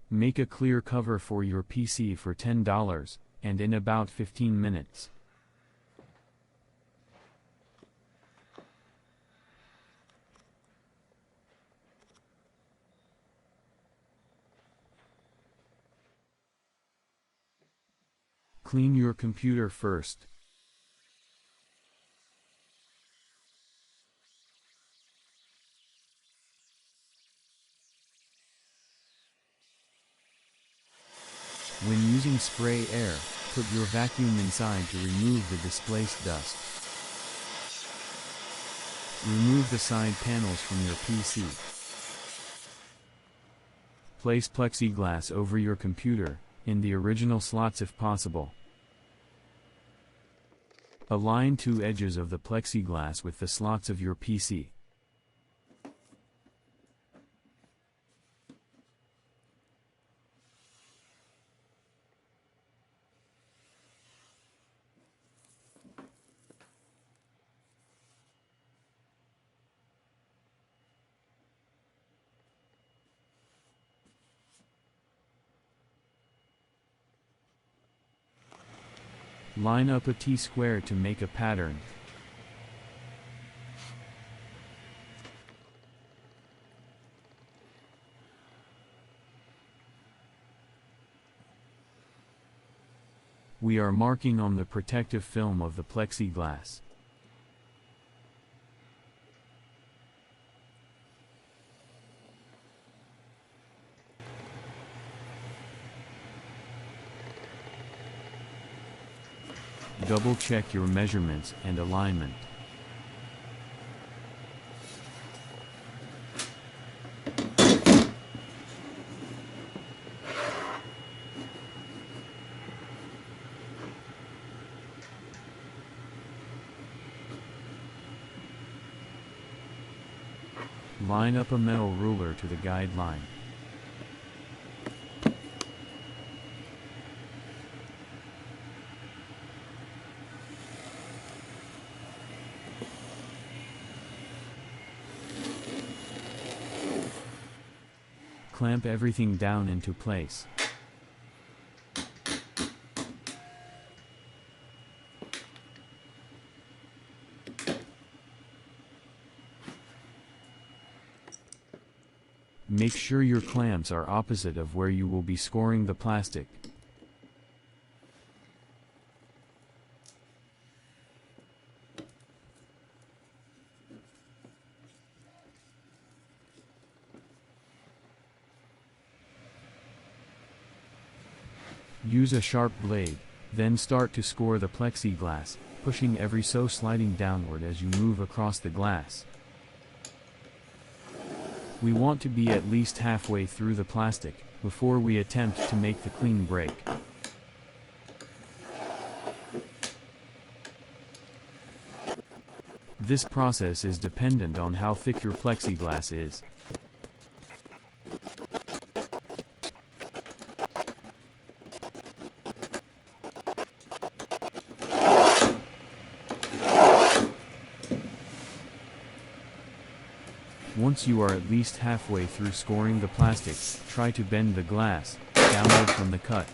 Make a clear cover for your PC for $10, and in about 15 minutes. Clean your computer first. When using spray air, put your vacuum inside to remove the displaced dust. Remove the side panels from your PC. Place plexiglass over your computer, in the original slots if possible. Align two edges of the plexiglass with the slots of your PC. Line up a T-square to make a pattern. We are marking on the protective film of the plexiglass. Double-check your measurements and alignment. Line up a metal ruler to the guideline. Clamp everything down into place. Make sure your clamps are opposite of where you will be scoring the plastic. Use a sharp blade, then start to score the plexiglass, pushing every so sliding downward as you move across the glass. We want to be at least halfway through the plastic, before we attempt to make the clean break. This process is dependent on how thick your plexiglass is. Once you are at least halfway through scoring the plastic, try to bend the glass downward from the cut.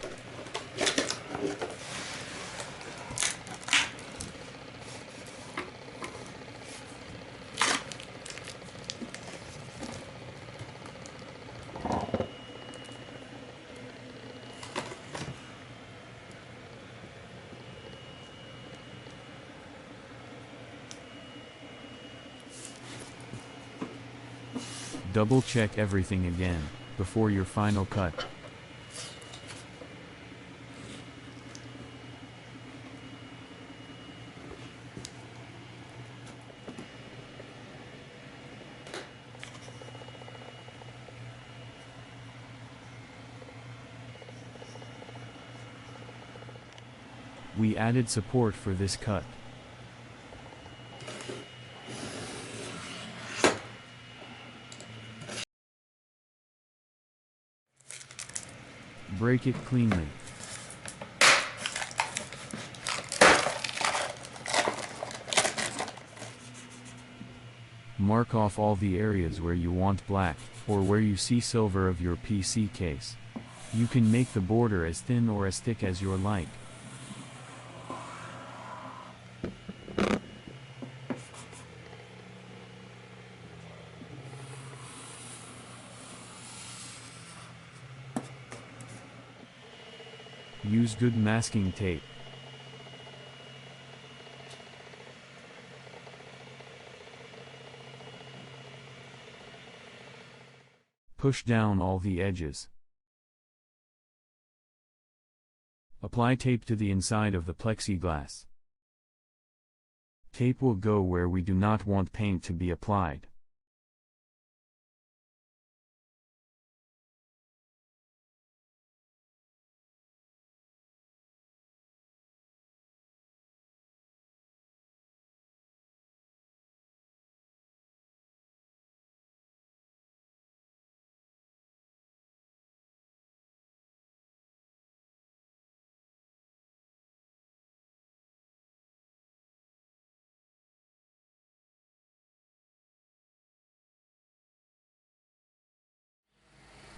Double-check everything again, before your final cut. We added support for this cut. Break it cleanly. Mark off all the areas where you want black, or where you see silver of your PC case. You can make the border as thin or as thick as you like. Use good masking tape. Push down all the edges. Apply tape to the inside of the plexiglass. Tape will go where we do not want paint to be applied.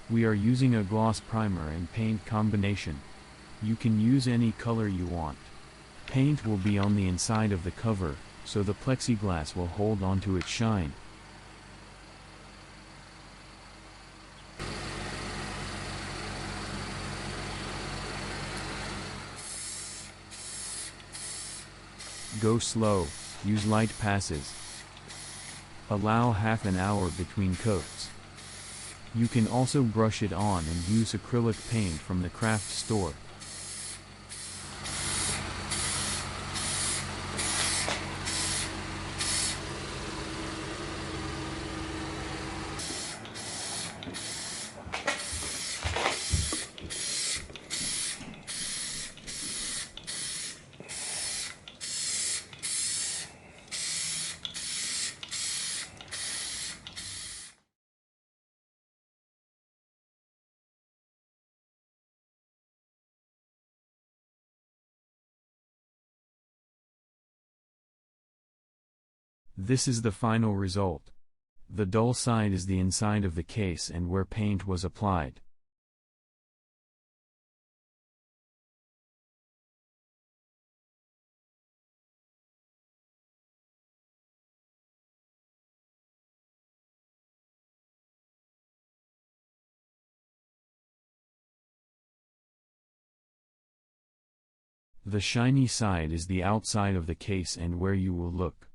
We are using a gloss primer and paint combination. You can use any color you want. Paint will be on the inside of the cover, so the plexiglass will hold onto its shine. Go slow, use light passes. Allow half an hour between coats. You can also brush it on and use acrylic paint from the craft store. This is the final result. The dull side is the inside of the case and where paint was applied. The shiny side is the outside of the case and where you will look.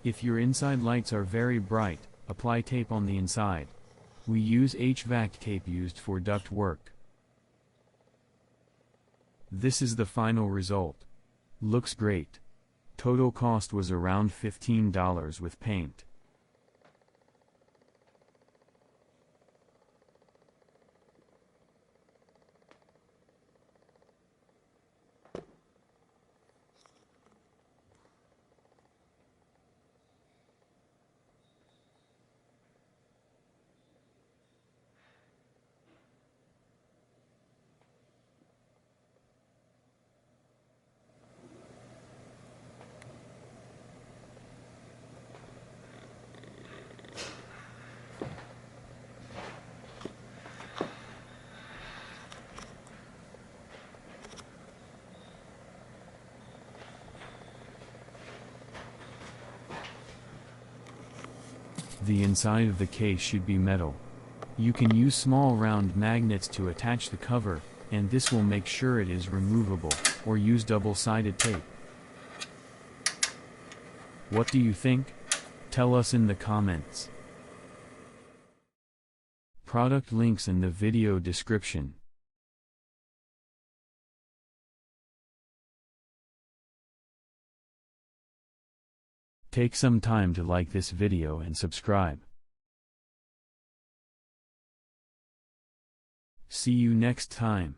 If your inside lights are very bright, apply tape on the inside. We use HVAC tape used for duct work. This is the final result. Looks great. Total cost was around $15 with paint. The inside of the case should be metal. You can use small round magnets to attach the cover, and this will make sure it is removable, or use double-sided tape. What do you think? Tell us in the comments. Product links in the video description. Take some time to like this video and subscribe. See you next time.